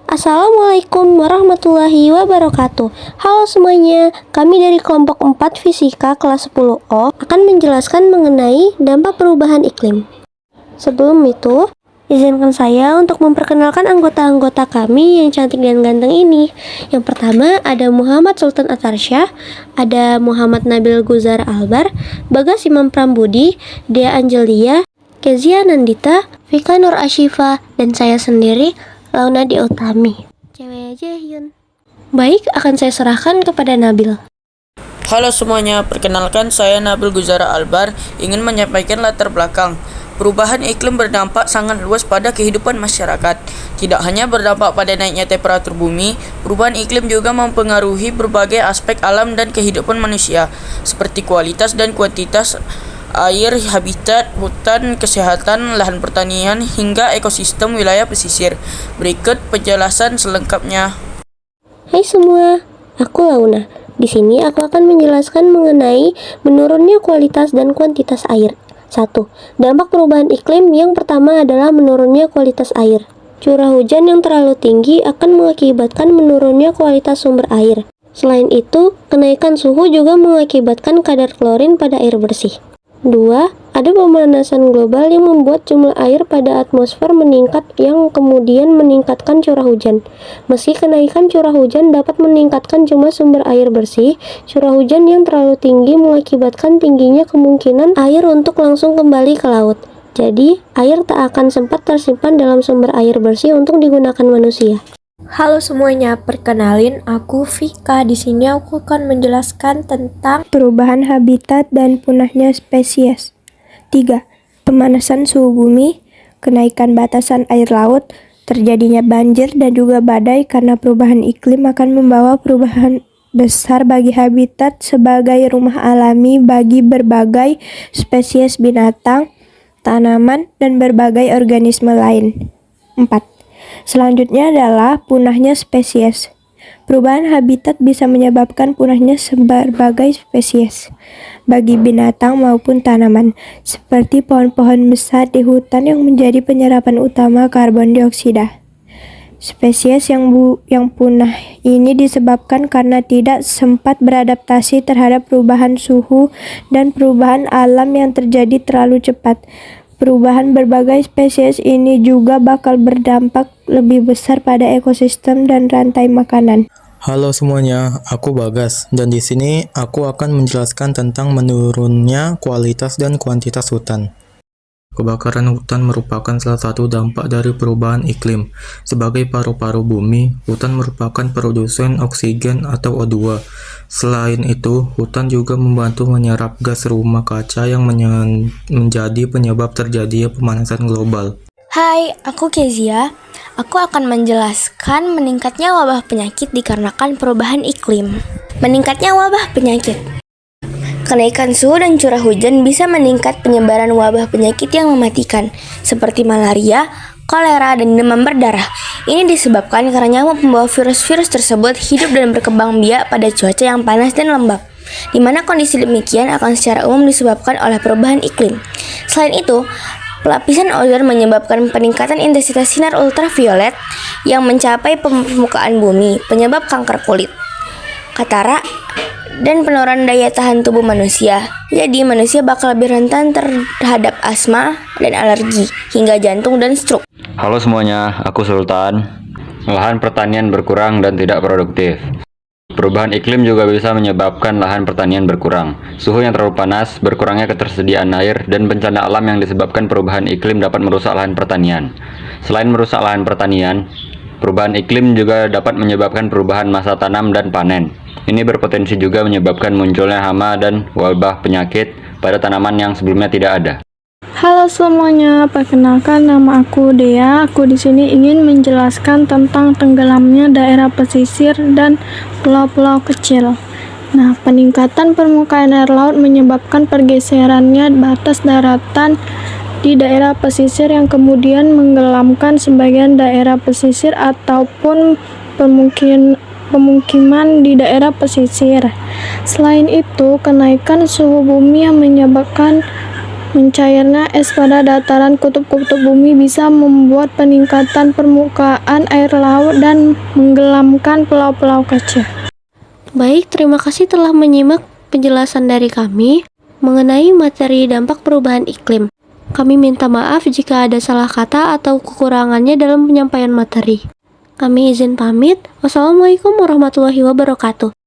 Assalamualaikum warahmatullahi wabarakatuh. Halo semuanya, kami dari kelompok 4 Fisika kelas 10O akan menjelaskan mengenai dampak perubahan iklim. Sebelum itu, izinkan saya untuk memperkenalkan anggota-anggota kami yang cantik dan ganteng ini. Yang pertama ada Muhammad Sultan Atarsyah, ada Muhammad Nabil Guzar Albar, Bagas Imam Prambudi, Dea Angelia, Kezia Nandita, Vika Nur Ashifa, dan saya sendiri, Launa Di Utami. Cewek aja, Hyun. Baik, akan saya serahkan kepada Nabil. Halo semuanya, perkenalkan saya Nabil Guzara Albar, ingin menyampaikan latar belakang. Perubahan iklim berdampak sangat luas pada kehidupan masyarakat. Tidak hanya berdampak pada naiknya temperatur bumi, perubahan iklim juga mempengaruhi berbagai aspek alam dan kehidupan manusia, seperti kualitas dan kuantitas air, habitat, hutan, kesehatan, lahan pertanian, hingga ekosistem wilayah pesisir. Berikut penjelasan selengkapnya. Hai semua, aku Launa. Di sini aku akan menjelaskan mengenai menurunnya kualitas dan kuantitas air. 1. Dampak perubahan iklim yang pertama adalah menurunnya kualitas air. Curah hujan yang terlalu tinggi akan mengakibatkan menurunnya kualitas sumber air. Selain itu, kenaikan suhu juga mengakibatkan kadar klorin pada air bersih. 2. Ada pemanasan global yang membuat jumlah air pada atmosfer meningkat yang kemudian meningkatkan curah hujan. Meski kenaikan curah hujan dapat meningkatkan jumlah sumber air bersih, curah hujan yang terlalu tinggi mengakibatkan tingginya kemungkinan air untuk langsung kembali ke laut. Jadi, air tak akan sempat tersimpan dalam sumber air bersih untuk digunakan manusia. Halo semuanya, perkenalin aku Vika. Di sini aku akan menjelaskan tentang perubahan habitat dan punahnya spesies. 3. Pemanasan suhu bumi, kenaikan batasan air laut, terjadinya banjir dan juga badai karena perubahan iklim akan membawa perubahan besar bagi habitat sebagai rumah alami bagi berbagai spesies binatang, tanaman, dan berbagai organisme lain. 4. Selanjutnya adalah punahnya spesies. Perubahan habitat bisa menyebabkan punahnya berbagai spesies bagi binatang maupun tanaman, seperti pohon-pohon besar di hutan yang menjadi penyerapan utama karbon dioksida. Spesies yang punah ini disebabkan karena tidak sempat beradaptasi terhadap perubahan suhu dan perubahan alam yang terjadi terlalu cepat. Perubahan berbagai spesies ini juga bakal berdampak lebih besar pada ekosistem dan rantai makanan. Halo semuanya, aku Bagas dan di sini aku akan menjelaskan tentang menurunnya kualitas dan kuantitas hutan. Kebakaran hutan merupakan salah satu dampak dari perubahan iklim. Sebagai paru-paru bumi, hutan merupakan produsen oksigen atau O2. Selain itu, hutan juga membantu menyerap gas rumah kaca yang menjadi penyebab terjadinya pemanasan global. Hai, aku Kezia. Aku akan menjelaskan meningkatnya wabah penyakit dikarenakan perubahan iklim. Meningkatnya wabah penyakit. Kenaikan suhu dan curah hujan bisa meningkat penyebaran wabah penyakit yang mematikan, seperti malaria, kolera, dan demam berdarah. Ini disebabkan karena nyamuk pembawa virus-virus tersebut hidup dan berkembang biak pada cuaca yang panas dan lembab, di mana kondisi demikian akan secara umum disebabkan oleh perubahan iklim. Selain itu, pelapisan ozon menyebabkan peningkatan intensitas sinar ultraviolet yang mencapai permukaan bumi, penyebab kanker kulit, katarak, dan penurunan daya tahan tubuh manusia. Jadi manusia bakal lebih rentan terhadap asma dan alergi, hingga jantung dan stroke. Halo semuanya, aku Sultan. Lahan pertanian berkurang dan tidak produktif. Perubahan iklim juga bisa menyebabkan lahan pertanian berkurang. Suhu yang terlalu panas, berkurangnya ketersediaan air, dan bencana alam yang disebabkan perubahan iklim dapat merusak lahan pertanian. Selain merusak lahan pertanian, perubahan iklim juga dapat menyebabkan perubahan masa tanam dan panen. Ini berpotensi juga menyebabkan munculnya hama dan wabah penyakit pada tanaman yang sebelumnya tidak ada. Halo semuanya, perkenalkan nama aku Dea. Aku di sini ingin menjelaskan tentang tenggelamnya daerah pesisir dan pulau-pulau kecil. Nah, peningkatan permukaan air laut menyebabkan pergeserannya batas daratan di daerah pesisir yang kemudian menggelamkan sebagian daerah pesisir ataupun pemukiman di daerah pesisir. Selain itu, kenaikan suhu bumi yang menyebabkan Mencairnya es pada dataran kutub-kutub bumi bisa membuat peningkatan permukaan air laut dan menggelamkan pulau-pulau kecil. Baik, terima kasih telah menyimak penjelasan dari kami mengenai materi dampak perubahan iklim. Kami minta maaf jika ada salah kata atau kekurangannya dalam penyampaian materi. Kami izin pamit. Wassalamualaikum warahmatullahi wabarakatuh.